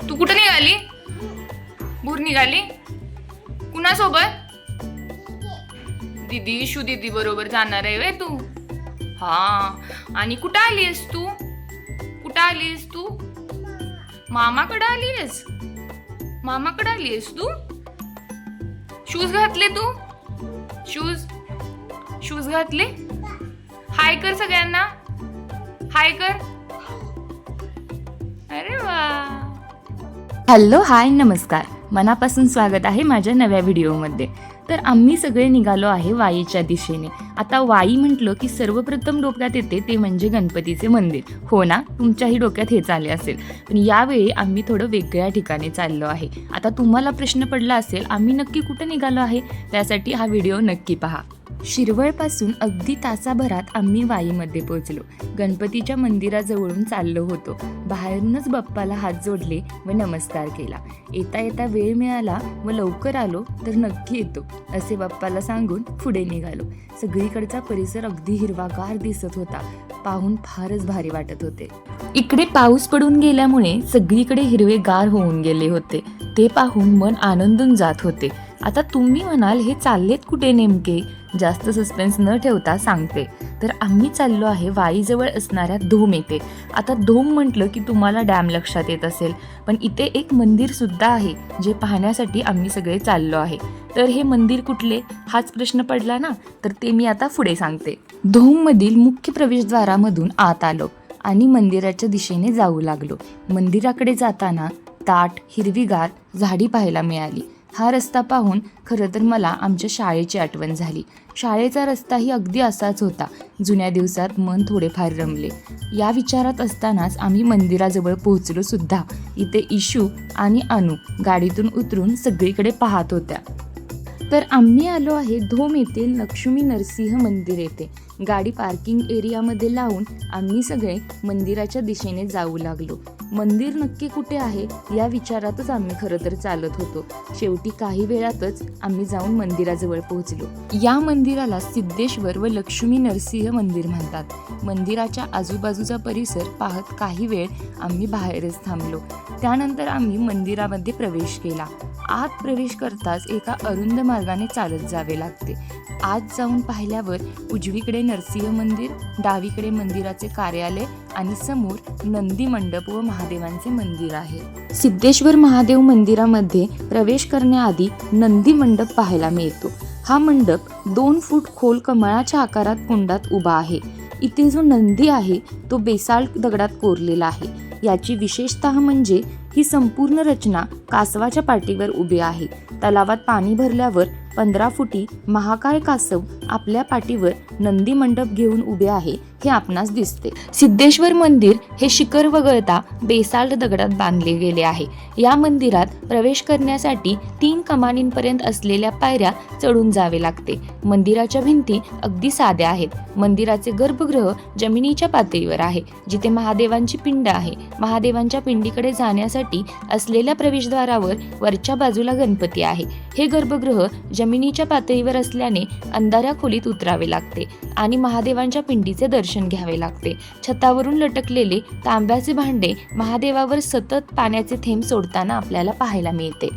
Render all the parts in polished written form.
तू कुठं निघाली? भूर निघाली? कुणासोबत? दीदी इशू दीदी बरोबर जाणार आहे वे तू? हा. आणि कुठं आलीस तू? कुठं आलीस तू? मामाकडे आलीस? मामाकडे आलीस तू? शूज घातले तू? शूज शूज घातले? हाय कर सगळ्यांना, हाय कर. अरे वा. हॅलो, हाय, नमस्कार. मनापासून स्वागत आहे माझ्या नव्या व्हिडिओमध्ये. तर आम्ही सगळे निघालो आहे वाईच्या दिशेने. आता वाई म्हटलं की सर्वप्रथम डोक्यात येते ते म्हणजे गणपतीचे मंदिर. हो ना, तुमच्याही डोक्यात हेच आले असेल. पण यावेळी आम्ही थोडं वेगळ्या ठिकाणी चाललो आहे. आता तुम्हाला प्रश्न पडला असेल आम्ही नक्की कुठे निघालो आहे, त्यासाठी हा व्हिडिओ नक्की पहा. शिरवळपासून अगदी तासाभरात आम्ही वाईमध्ये पोहोचलो. गणपतीच्या मंदिराजवळून चाललो होतो. बाहेरूनच बाप्पाला हात जोडले व नमस्कार केला. येता येता वेळ मिळाला व लवकर आलो तर नक्की येतो असे बाप्पाला सांगून पुढे निघालो. सगळीकडचा परिसर अगदी हिरवागार दिसत होता. पाहून फारच भारी वाटत होते. इकडे पाऊस पडून गेल्यामुळे सगळीकडे हिरवेगार होऊन गेले होते. ते पाहून मन आनंदून जात होते. आता तुम्ही म्हणाल हे चाललेत कुठे नेमके? जास्त सस्पेन्स न ठेवता सांगते. तर आम्ही चाललो आहे वाईजवळ असणाऱ्या धोम येथे. आता धोम म्हटलं की तुम्हाला डॅम लक्षात येत असेल, पण इथे एक मंदिर सुद्धा आहे जे पाहण्यासाठी आम्ही सगळे चाललो आहे. तर हे मंदिर कुठले हाच प्रश्न पडला ना, तर ते मी आता पुढे सांगते. धोममधील मुख्य प्रवेशद्वारामधून आत आलो आणि मंदिराच्या दिशेने जाऊ लागलो. मंदिराकडे जाताना दाट हिरवीगार झाडी पाहायला मिळाली. हा रस्ता पाहून खरं तर मला आमच्या शाळेची आठवण झाली. शाळेचा रस्ताही अगदी असाच होता. जुन्या दिवसात मन थोडेफार रमले. या विचारात असतानाच आम्ही मंदिराजवळ पोहोचलो सुद्धा. इथे इशू आणि अनु गाडीतून उतरून सगळीकडे पाहत होत्या. तर आम्ही आलो आहे धोम येथील लक्ष्मी नरसिंह मंदिर येथे. गाडी पार्किंग एरियामध्ये लावून आम्ही सगळे मंदिराच्या दिशेने जाऊ लागलो. मंदिर नक्की कुठे आहे या विचारातच आम्ही खरं तर चालत होतो. शेवटी काही वेळातच आम्ही जाऊन मंदिराजवळ पोहोचलो. या मंदिराला सिद्धेश्वर व लक्ष्मी नरसिंह मंदिर म्हणतात. मंदिराच्या आजूबाजूचा परिसर पाहत काही वेळ आम्ही बाहेरच थांबलो. त्यानंतर आम्ही मंदिरामध्ये प्रवेश केला. आत प्रवेश करताच एका अरुंद मार्गाने चालत जावे लागते. आत जाऊन पाहिल्यावर उजवीकडे नरसिंह मंदिर, डावीकडे मंदिराचे कार्यालय आणि समोर नंदी मंडप व महादेवांचे मंदिर आहे. सिद्धेश्वर महादेव मंदिरामध्ये प्रवेश करण्याआधी नंदी मंडप पाहायला मिळतो. हा मंडप 2 फूट खोल कमळाच्या आकारात कुंडात उभा आहे. इथे जो नंदी आहे तो बेसाल्ट दगडात कोरलेला आहे. याची विशेषतः म्हणजे ही संपूर्ण रचना कासवाच्या पाठीवर उभी आहे. तलावात पाणी भरल्यावर 15 फुटी महाकाय कासव आपल्या पाठीवर नंदी मंडप घेऊन उभे आहे हे आपणास दिसते. सिद्धेश्वर मंदिर हे शिखर वगळता बेसाल्ट दगडात बांधले गेले आहे. या मंदिरात प्रवेश करण्यासाठी 3 कमानींपर्यंत असलेल्या पायऱ्या चढून जावे लागते. मंदिराच्या भिंती अगदी साध्या आहेत. मंदिराचे गर्भगृह जमिनीच्या पातळीवर आहे, जिथे महादेवांची पिंड आहे. महादेवांच्या पिंडीकडे जाण्यासाठी असलेल्या प्रवेशद्वारावर वरच्या बाजूला गणपती आहे. हे गर्भगृह जमिनीच्या पातळीवर असल्याने अंधाऱ्या खोलीत उतरावे लागते आणि महादेवांच्या पिंडीचे दर्शन घ्यावे लागते. छतावरून लटकलेले तांब्याचे भांडे महादेवावर सतत पाण्याचे थेंब सोडताना आपल्याला पाहायला मिळते.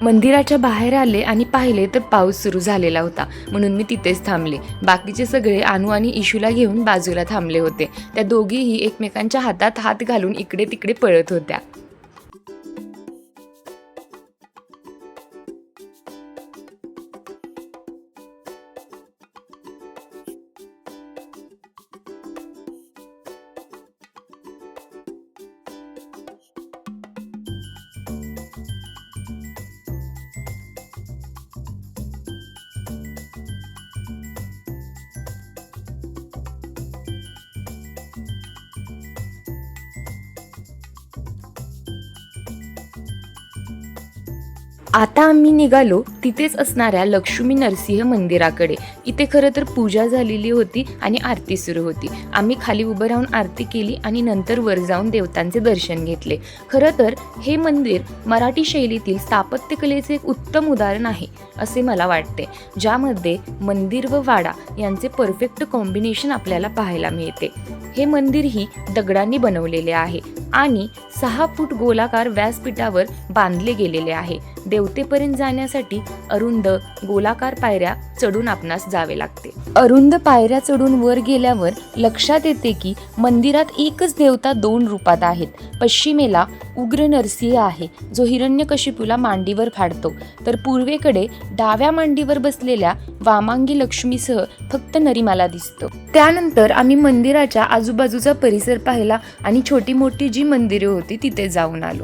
मंदिराच्या बाहेर आले आणि पाहिले तर पाऊस सुरू झालेला होता, म्हणून मी तिथेच थांबले. बाकीचे सगळे अनु आणि इशूला घेऊन बाजूला थांबले होते. त्या दोघीही एकमेकांच्या हातात हात घालून इकडे तिकडे पळत होत्या. आता आम्ही निघालो तिथेच असणाऱ्या लक्ष्मी नरसिंह मंदिराकडे. इथे खरं तर पूजा झालेली होती आणि आरती सुरू होती. आम्ही खाली उभं राहून आरती केली आणि नंतर वर जाऊन देवतांचे दर्शन घेतले. खरं तर हे मंदिर मराठी शैलीतील स्थापत्यकलेचे एक उत्तम उदाहरण आहे असे मला वाटते, ज्यामध्ये मंदिर व वाडा यांचे परफेक्ट कॉम्बिनेशन आपल्याला पाहायला मिळते. हे मंदिर ही दगडांनी बनवलेले आहे आणि 6 फूट गोलाकार व्यासपीठावर बांधले गेलेले आहे. देवतेपर्यंत जाण्यासाठी अरुंद गोलाकार पायऱ्या चढून आपणास जावे लागते. अरुंद पायऱ्या चढून वर गेल्यावर लक्षात येते की मंदिरात एकच देवता 2 रूपात आहेत. पश्चिमेला उग्र नरसिंह आहे, जो हिरण्यकशिपूला मांडीवर फाडतो, तर पूर्वेकडे डाव्या मांडीवर बसलेल्या वामांगी लक्ष्मीसह फक्त नरीमाला दिसतो. त्यानंतर आम्ही मंदिराच्या आजूबाजूचा परिसर पाहिला आणि छोटी मोठी जी मंदिरे होती तिथे जाऊन आलो.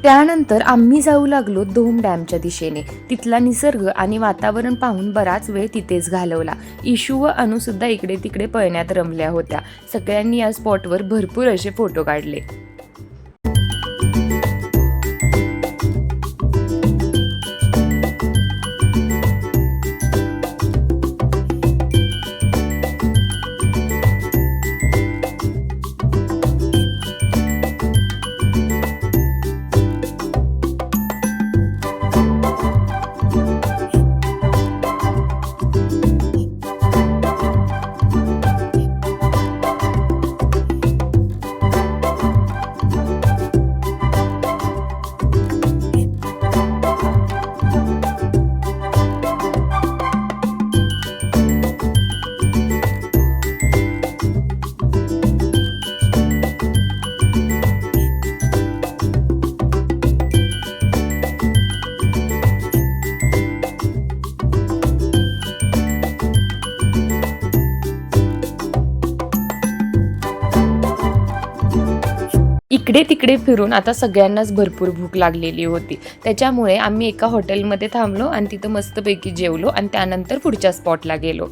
त्यानंतर आम्ही जाऊ लागलो धोम डॅमच्या दिशेने. तिथला निसर्ग आणि वातावरण पाहून बराच वेळ तिथेच घालवला. इशू व अनु सुद्धा इकडे तिकडे पळण्यात रमल्या होत्या. सगळ्यांनी या स्पॉटवर भरपूर असे फोटो काढले. इकडे तिकडे फिरून आता सगळ्यांनाच भरपूर भूक लागलेली होती. त्याच्यामुळे आम्ही एका हॉटेलमध्ये थांबलो आणि तिथं मस्तपैकी जेवलो आणि त्यानंतर पुढच्या स्पॉटला गेलो.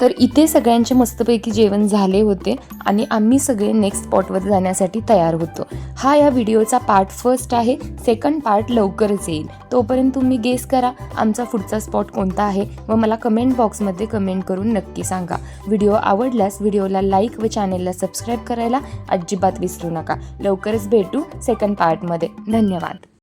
तर इथे सगळ्यांचे मस्तपैकी जेवण झाले होते आणि आम्ही सगळे नेक्स्ट स्पॉटवर जाण्यासाठी तयार होतो. हा या व्हिडिओचा पार्ट 1 आहे. सेकंड पार्ट लवकरच येईल. तोपर्यंत तुम्ही गेस करा आमचा पुढचा स्पॉट कोणता आहे व मला कमेंट बॉक्समध्ये कमेंट करून नक्की सांगा. व्हिडिओ आवडल्यास व्हिडिओला लाईक व चॅनेलला सबस्क्राईब करायला अजिबात विसरू नका. लवकरच भेटू सेकंड पार्टमध्ये. धन्यवाद.